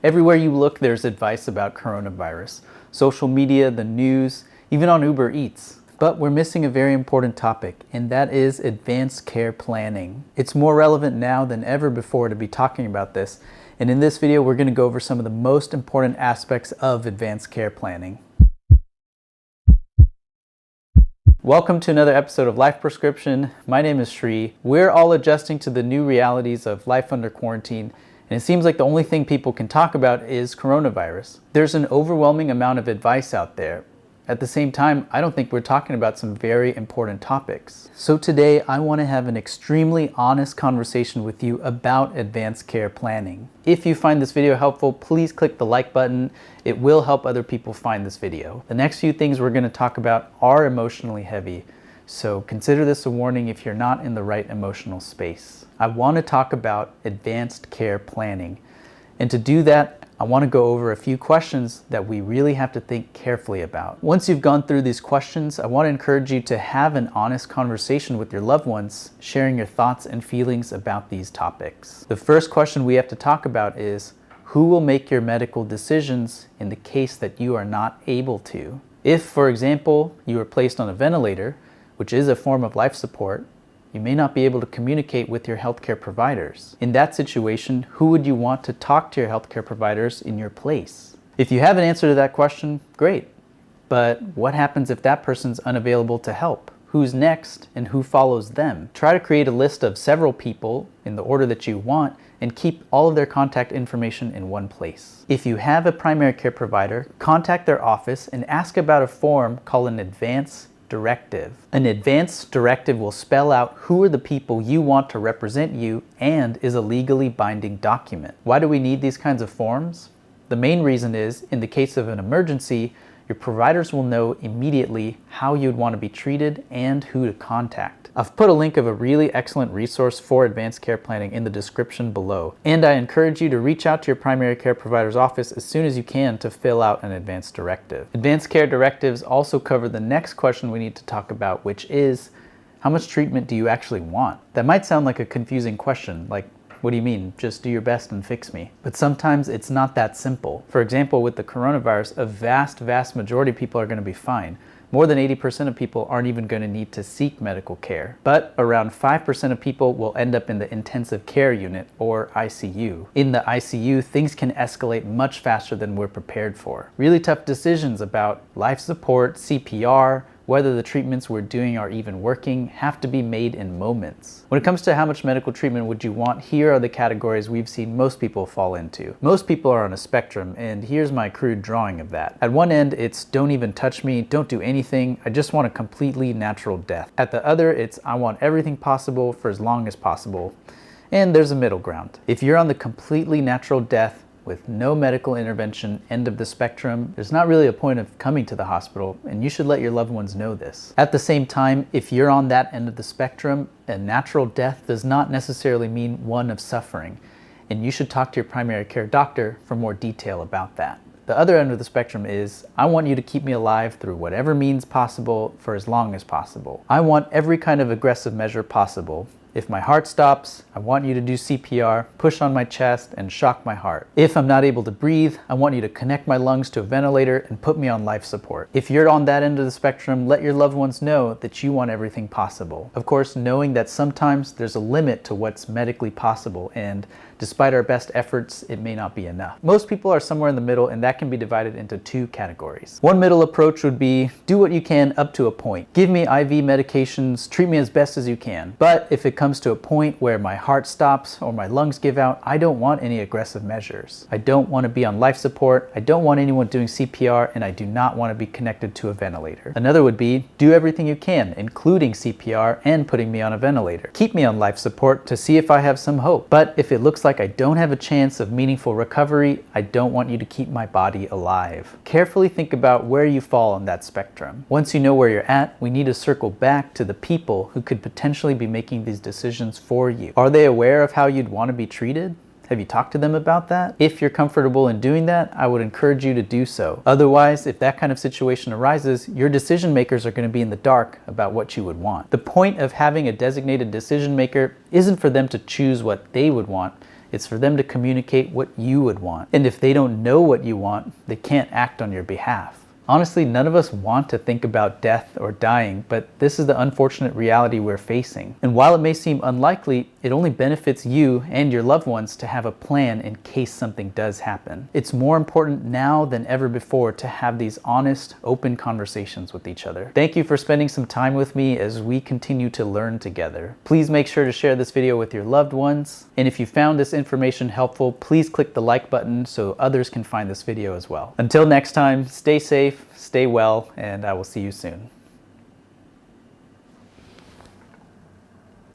Everywhere you look, there's advice about coronavirus. Social media, the news, even on Uber Eats. But we're missing a very important topic, and that is advanced care planning. It's more relevant now than ever before to be talking about this, and in this video we're going to go over some of the most important aspects of advanced care planning. Welcome to another episode of Life Prescription. My name is Shri. We're all adjusting to the new realities of life under quarantine, and it seems like the only thing people can talk about is coronavirus. There's an overwhelming amount of advice out there. At the same time, I don't think we're talking about some very important topics. So today, I want to have an extremely honest conversation with you about advanced care planning. If you find this video helpful, please click the like button. It will help other people find this video. The next few things we're going to talk about are emotionally heavy, so consider this a warning if you're not in the right emotional space. I want to talk about advanced care planning, and to do that, I want to go over a few questions that we really have to think carefully about. Once you've gone through these questions, I want to encourage you to have an honest conversation with your loved ones, sharing your thoughts and feelings about these topics. The first question we have to talk about is, who will make your medical decisions in the case that you are not able to? If, for example, you are placed on a ventilator, which is a form of life support, you may not be able to communicate with your healthcare providers. In that situation, who would you want to talk to your healthcare providers in your place? If you have an answer to that question, great. But what happens if that person's unavailable to help? Who's next and who follows them? Try to create a list of several people in the order that you want and keep all of their contact information in one place. If you have a primary care provider, contact their office and ask about a form called an advance directive. An advance directive will spell out who are the people you want to represent you and is a legally binding document. Why do we need these kinds of forms? The main reason is, in the case of an emergency, your providers will know immediately how you'd want to be treated and who to contact. I've put a link of a really excellent resource for advanced care planning in the description below, and I encourage you to reach out to your primary care provider's office as soon as you can to fill out an advance directive. Advanced care directives also cover the next question we need to talk about, which is, how much treatment do you actually want? That might sound like a confusing question, like, what do you mean? Just do your best and fix me. But sometimes it's not that simple. For example, with the coronavirus, a vast majority of people are going to be fine. More than 80% of people aren't even going to need to seek medical care. But around 5% of people will end up in the intensive care unit, or ICU. In the ICU, things can escalate much faster than we're prepared for. Really tough decisions about life support, CPR, whether the treatments we're doing are even working, have to be made in moments. When it comes to how much medical treatment would you want, here are the categories we've seen most people fall into. Most people are on a spectrum, and here's my crude drawing of that. At one end, it's don't even touch me, don't do anything, I just want a completely natural death. At the other, it's I want everything possible for as long as possible. And there's a middle ground. If you're on the completely natural death, with no medical intervention end of the spectrum, there's not really a point of coming to the hospital, and you should let your loved ones know this. At the same time, if you're on that end of the spectrum, a natural death does not necessarily mean one of suffering, and you should talk to your primary care doctor for more detail about that. The other end of the spectrum is, I want you to keep me alive through whatever means possible for as long as possible. I want every kind of aggressive measure possible. If my heart stops, I want you to do CPR, push on my chest, and shock my heart. If I'm not able to breathe, I want you to connect my lungs to a ventilator and put me on life support. If you're on that end of the spectrum, let your loved ones know that you want everything possible. Of course, knowing that sometimes there's a limit to what's medically possible, and despite our best efforts, it may not be enough. Most people are somewhere in the middle, and that can be divided into two categories. One middle approach would be, do what you can up to a point. Give me IV medications, treat me as best as you can. But if it comes to a point where my heart stops or my lungs give out, I don't want any aggressive measures. I don't want to be on life support, I don't want anyone doing CPR, and I do not want to be connected to a ventilator. Another would be, do everything you can, including CPR and putting me on a ventilator. Keep me on life support to see if I have some hope. But if it looks like I don't have a chance of meaningful recovery, I don't want you to keep my body alive. Carefully think about where you fall on that spectrum. Once you know where you're at, we need to circle back to the people who could potentially be making these decisions for you. Are they aware of how you'd want to be treated? Have you talked to them about that? If you're comfortable in doing that, I would encourage you to do so. Otherwise, if that kind of situation arises, your decision makers are going to be in the dark about what you would want. The point of having a designated decision maker isn't for them to choose what they would want. It's for them to communicate what you would want. And if they don't know what you want, they can't act on your behalf. Honestly, none of us want to think about death or dying, but this is the unfortunate reality we're facing. And while it may seem unlikely, it only benefits you and your loved ones to have a plan in case something does happen. It's more important now than ever before to have these honest, open conversations with each other. Thank you for spending some time with me as we continue to learn together. Please make sure to share this video with your loved ones. And if you found this information helpful, please click the like button so others can find this video as well. Until next time, stay safe, stay well, and I will see you soon.